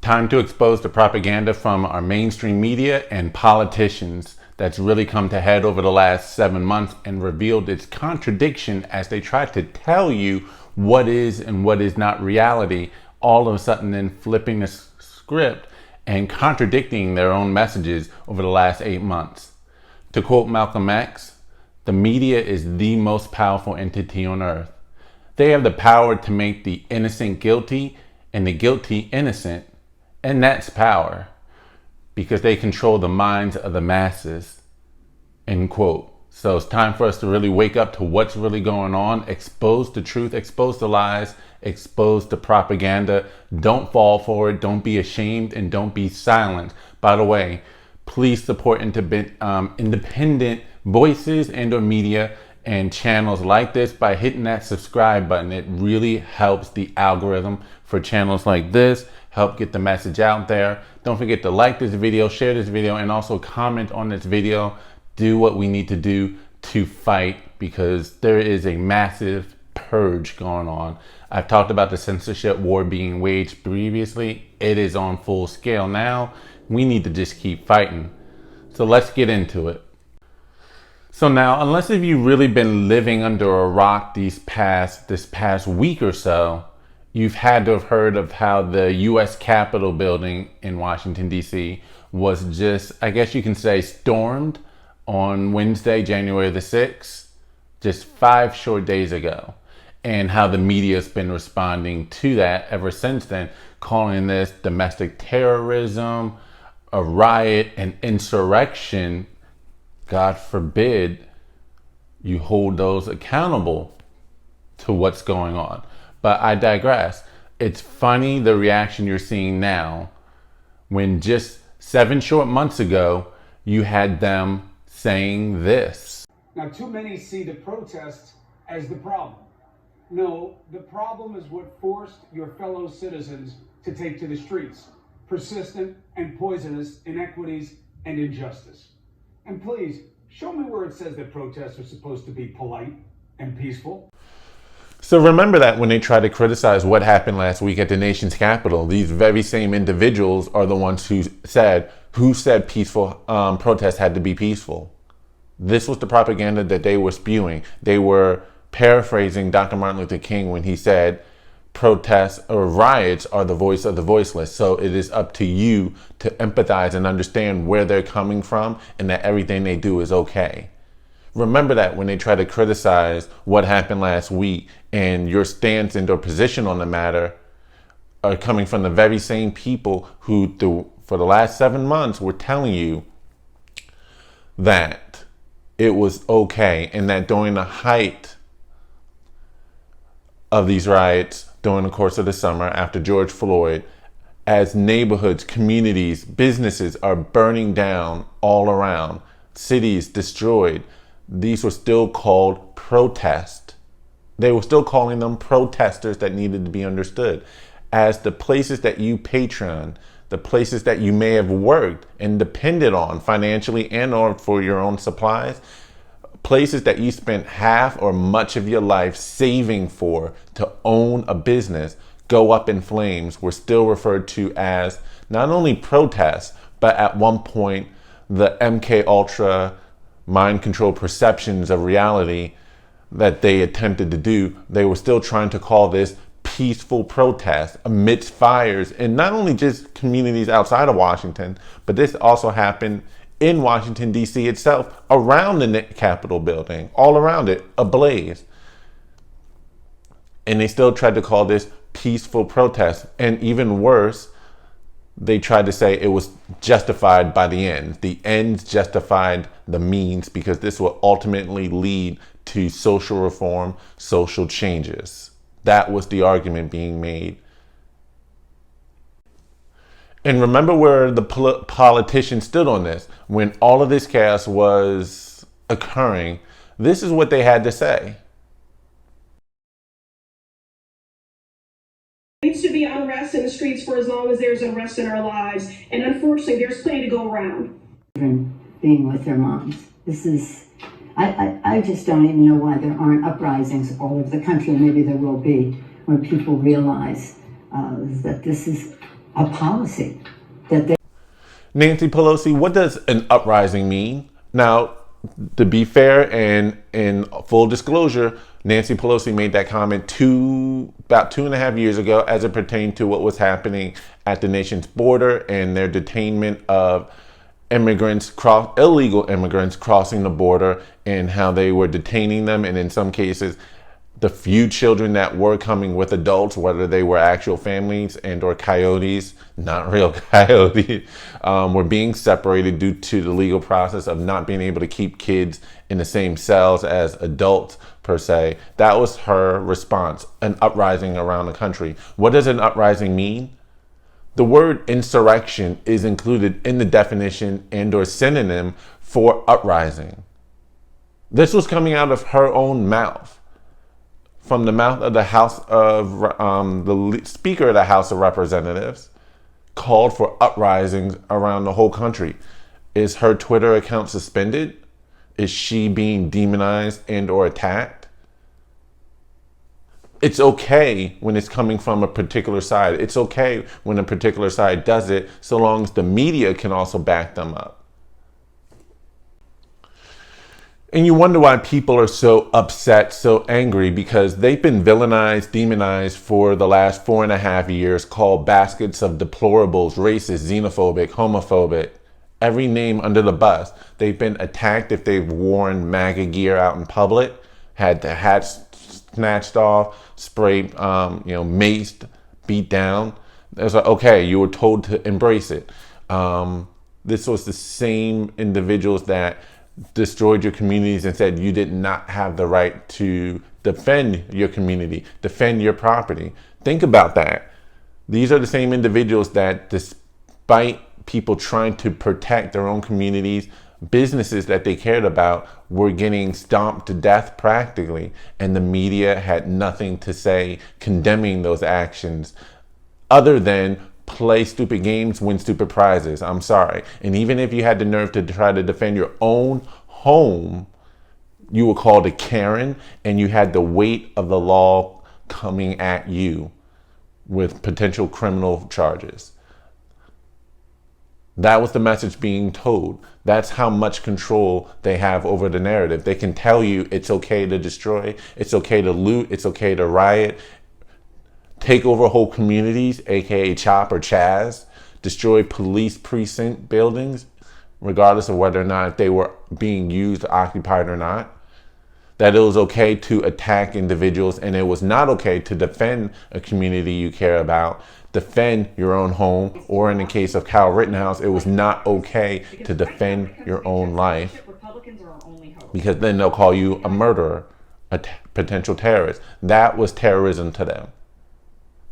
Time to expose the propaganda from our mainstream media and politicians that's really come to head over the last 7 months and revealed its contradiction as they try to tell you what is and what is not reality, all of a sudden then flipping the script and contradicting their own messages over the last 8 months. To quote Malcolm X, the media is the most powerful entity on earth. They have the power to make the innocent guilty and the guilty innocent, and that's power, because they control the minds of the masses, end quote. So it's time for us to really wake up to what's really going on, expose the truth, expose the lies, expose the propaganda. Don't fall for it, don't be ashamed, and don't be silent. By the way, please support independent voices and or media and channels like this by hitting that subscribe button. It really helps the algorithm for channels like this, help get the message out there. Don't forget to like this video, share this video, and also comment on this video. Do what we need to do to fight, because there is a massive purge going on. I've talked about the censorship war being waged previously. It is on full scale now. We need to just keep fighting. So let's get into it. So now, unless if you've really been living under a rock this past week or so, you've had to have heard of how the U.S. Capitol building in Washington, D.C. was just, I guess you can say, stormed on Wednesday, January the 6th, just 5 short days ago. And how the media's been responding to that ever since then, calling this domestic terrorism, a riot, an insurrection. God forbid you hold those accountable to what's going on. But I digress. It's funny the reaction you're seeing now when just 7 short months ago you had them saying this. Now, too many see the protests as the problem. No, the problem is what forced your fellow citizens to take to the streets. Persistent and poisonous inequities and injustice. And please, show me where it says that protests are supposed to be polite and peaceful. So remember that when they try to criticize what happened last week at the nation's capital, these very same individuals are the ones who said peaceful protests had to be peaceful. This was the propaganda that they were spewing. They were paraphrasing Dr. Martin Luther King when he said, protests or riots are the voice of the voiceless. So it is up to you to empathize and understand where they're coming from and that everything they do is okay. Remember that when they try to criticize what happened last week, and your stance and or position on the matter are coming from the very same people who for the last 7 months were telling you that it was okay, and that during the height of these riots, during the course of the summer after George Floyd, as neighborhoods, communities, businesses are burning down all around, cities destroyed, these were still called protests. They were still calling them protesters that needed to be understood. As the places that you patron, the places that you may have worked and depended on financially and or for your own supplies, places that you spent half or much of your life saving for to own a business go up in flames, were still referred to as not only protests, but at one point the MK Ultra mind control perceptions of reality that they attempted to do. They were still trying to call this peaceful protest amidst fires, and not only just communities outside of Washington, but this also happened in Washington, D.C. itself, around the Capitol building, all around it, ablaze. And they still tried to call this peaceful protest. And even worse, they tried to say it was justified by the ends. The ends justified the means, because this will ultimately lead to social reform, social changes. That was the argument being made. And remember where the politicians stood on this. When all of this chaos was occurring, this is what they had to say. There needs to be unrest in the streets for as long as there's unrest in our lives. And unfortunately, there's plenty to go around. Being with their moms. This is, I just don't even know why there aren't uprisings all over the country. Maybe there will be, when people realize that this is a policy that they. Nancy Pelosi, what does an uprising mean? Now, to be fair and in full disclosure, Nancy Pelosi made that comment about 2.5 years ago as it pertained to what was happening at the nation's border and their detainment of illegal immigrants crossing the border, and how they were detaining them, and in some cases the few children that were coming with adults, whether they were actual families and or coyotes, not real coyotes, were being separated due to the legal process of not being able to keep kids in the same cells as adults per se. That was her response, an uprising around the country. What does an uprising mean? The word insurrection is included in the definition and or synonym for uprising. This was coming out of her own mouth, from the mouth of the the Speaker of the House of Representatives, called for uprisings around the whole country. Is her Twitter account suspended? Is she being demonized and or attacked? It's okay when it's coming from a particular side. It's okay when a particular side does it, so long as the media can also back them up. And you wonder why people are so upset, so angry, because they've been villainized, demonized for the last 4.5 years, called baskets of deplorables, racist, xenophobic, homophobic, every name under the bus. They've been attacked if they've worn MAGA gear out in public, had their hats snatched off, sprayed, maced, beat down. It's like, okay, you were told to embrace it. This was the same individuals that destroyed your communities and said you did not have the right to defend your community, defend your property. Think about that. These are the same individuals that, despite people trying to protect their own communities, businesses that they cared about, were getting stomped to death practically, and the media had nothing to say condemning those actions other than play stupid games, win stupid prizes. I'm sorry. And even if you had the nerve to try to defend your own home, you were called a Karen, and you had the weight of the law coming at you with potential criminal charges. That was the message being told. That's how much control they have over the narrative. They can tell you it's okay to destroy, it's okay to loot, it's okay to riot, take over whole communities, aka CHOP or Chaz, destroy police precinct buildings, regardless of whether or not they were being used, occupied or not. That it was okay to attack individuals, and it was not okay to defend a community you care about, defend your own home, or in the case of Kyle Rittenhouse, it was not okay to defend your own life, because then they'll call you a murderer, a potential terrorist. That was terrorism to them.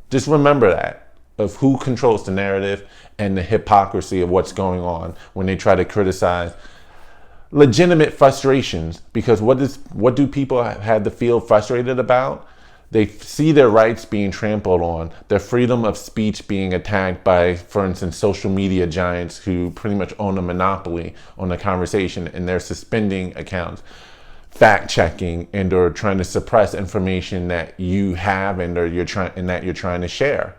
Just remember that, of who controls the narrative and the hypocrisy of what's going on when they try to criticize legitimate frustrations. Because what do people have to feel frustrated about? They see their rights being trampled on, their freedom of speech being attacked by, for instance, social media giants who pretty much own a monopoly on the conversation, and they're suspending accounts, fact checking, and or trying to suppress information that you have and or you're trying to share.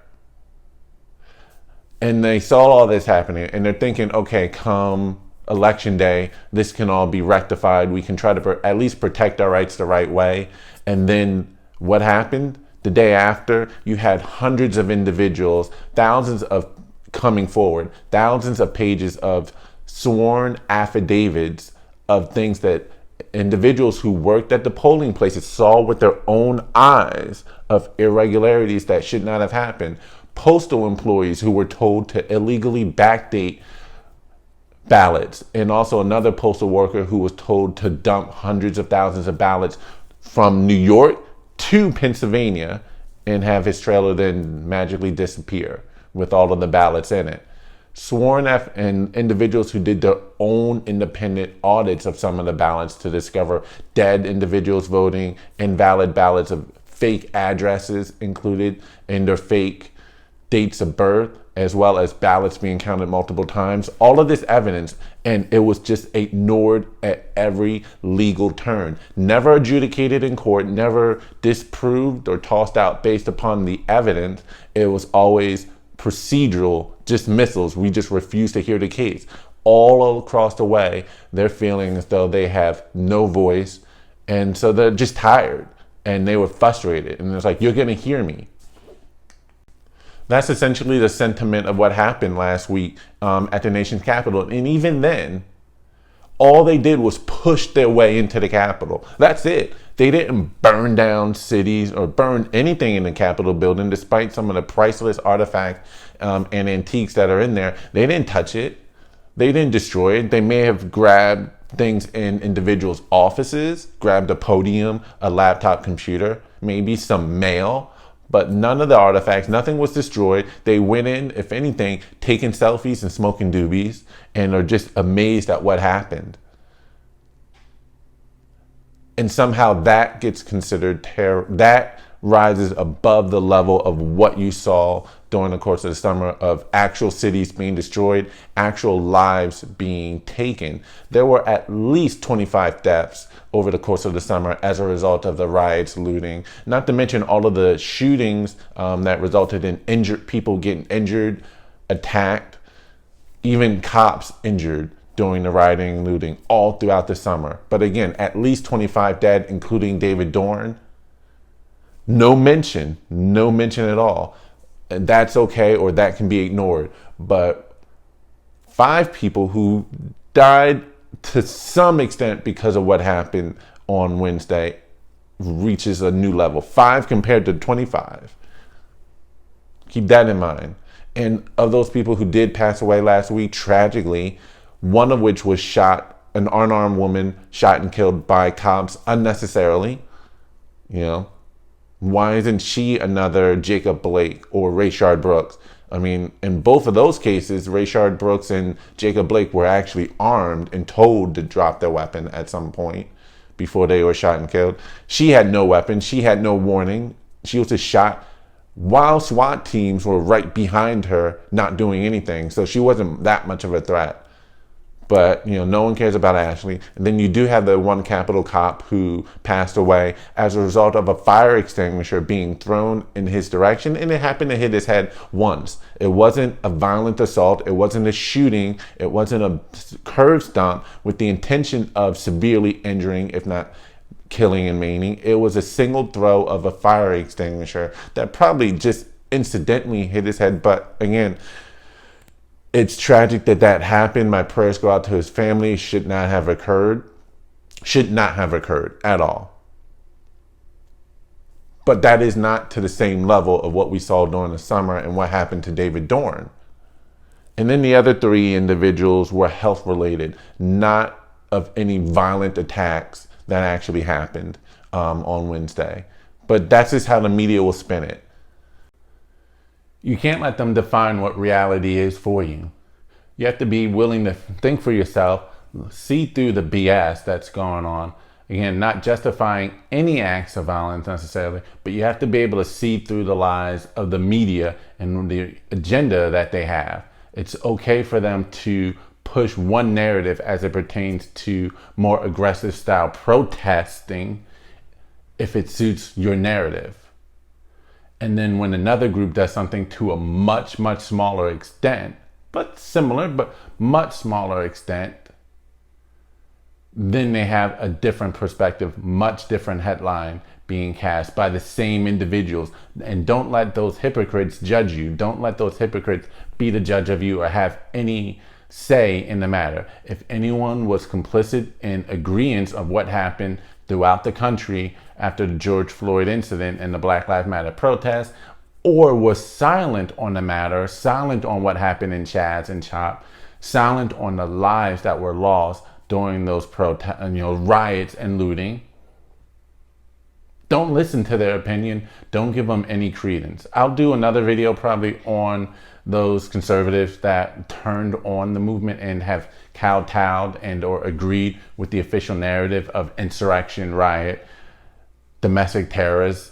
And they saw all this happening, and they're thinking, okay, come election day, this can all be rectified. We can try to at least protect our rights the right way. And then what happened? The day after, you had hundreds of individuals, thousands of coming forward, thousands of pages of sworn affidavits of things that individuals who worked at the polling places saw with their own eyes, of irregularities that should not have happened. Postal employees who were told to illegally backdate ballots, and also another postal worker who was told to dump hundreds of thousands of ballots from New York to Pennsylvania and have his trailer then magically disappear with all of the ballots in it. Sworn and individuals who did their own independent audits of some of the ballots to discover dead individuals voting, invalid ballots, of fake addresses included in their fake dates of birth, as well as ballots being counted multiple times. All of this evidence, and it was just ignored at every legal turn. Never adjudicated in court, never disproved or tossed out based upon the evidence. It was always procedural dismissals. We just refuse to hear the case. All across the way, they're feeling as though they have no voice. And so they're just tired and they were frustrated. And it's like, you're going to hear me. That's essentially the sentiment of what happened last week at the nation's capital. And even then, all they did was push their way into the Capitol. That's it. They didn't burn down cities or burn anything in the Capitol building, despite some of the priceless artifacts and antiques that are in there. They didn't touch it. They didn't destroy it. They may have grabbed things in individuals' offices, grabbed a podium, a laptop computer, maybe some mail, but none of the artifacts, nothing was destroyed. They went in, if anything, taking selfies and smoking doobies, and are just amazed at what happened. And somehow that gets considered terror. That rises above the level of what you saw during the course of the summer of actual cities being destroyed, actual lives being taken. There were at least 25 deaths over the course of the summer as a result of the riots, looting, not to mention all of the shootings that resulted in injured people getting injured, attacked, even cops injured during the rioting and looting all throughout the summer. But again, at least 25 dead, including David Dorn. No mention at all. And that's okay, or that can be ignored. But 5 people who died to some extent because of what happened on Wednesday reaches a new level. 5 compared to 25. Keep that in mind. And of those people who did pass away last week, tragically, one of which was shot, an unarmed woman shot and killed by cops unnecessarily. You know, why isn't she another Jacob Blake or Rayshard Brooks? I mean, in both of those cases, Rayshard Brooks and Jacob Blake were actually armed and told to drop their weapon at some point before they were shot and killed. She had no weapon. She had no warning. She was just shot while SWAT teams were right behind her, not doing anything. So she wasn't that much of a threat. But, you know, no one cares about Ashley. And then you do have the one Capitol cop who passed away as a result of a fire extinguisher being thrown in his direction. And it happened to hit his head once. It wasn't a violent assault. It wasn't a shooting. It wasn't a curb stomp with the intention of severely injuring, if not killing and maiming. It was a single throw of a fire extinguisher that probably just incidentally hit his head. But again, it's tragic that that happened. My prayers go out to his family. Should not have occurred at all. But that is not to the same level of what we saw during the summer and what happened to David Dorn. And then the other 3 individuals were health related, not of any violent attacks that actually happened on Wednesday. But that's just how the media will spin it. You can't let them define what reality is for you. You have to be willing to think for yourself, see through the BS that's going on. Again, not justifying any acts of violence necessarily, but you have to be able to see through the lies of the media and the agenda that they have. It's okay for them to push one narrative as it pertains to more aggressive style protesting if it suits your narrative. And then when another group does something to a much, much smaller extent, but similar, but much smaller extent, then they have a different perspective, much different headline being cast by the same individuals. And don't let those hypocrites judge you. Don't let those hypocrites be the judge of you or have any say in the matter. If anyone was complicit in agreeance of what happened throughout the country after the George Floyd incident and the Black Lives Matter protests, or was silent on the matter, silent on what happened in Chaz and Chop, silent on the lives that were lost during those riots and looting, don't listen to their opinion. Don't give them any credence. I'll do another video probably on those conservatives that turned on the movement and have kowtowed and or agreed with the official narrative of insurrection, riot, domestic terrorists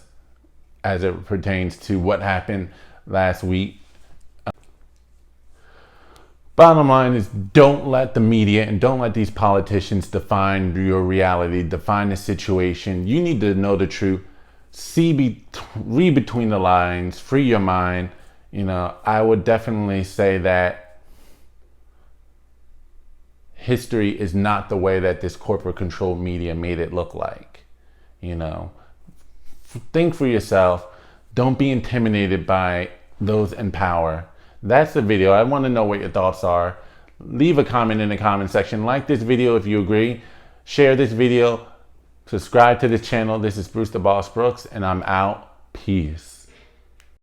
as it pertains to what happened last week. Bottom line is, don't let the media and don't let these politicians define your reality, define the situation. You need to know the truth. Read between the lines, free your mind. I would definitely say that history is not the way that this corporate controlled media made it look like. Think for yourself. Don't be intimidated by those in power. That's the video. I want to know what your thoughts are. Leave a comment in the comment section. Like this video if you agree. Share this video. Subscribe to this channel. This is Bruce the Boss Brooks, and I'm out. Peace.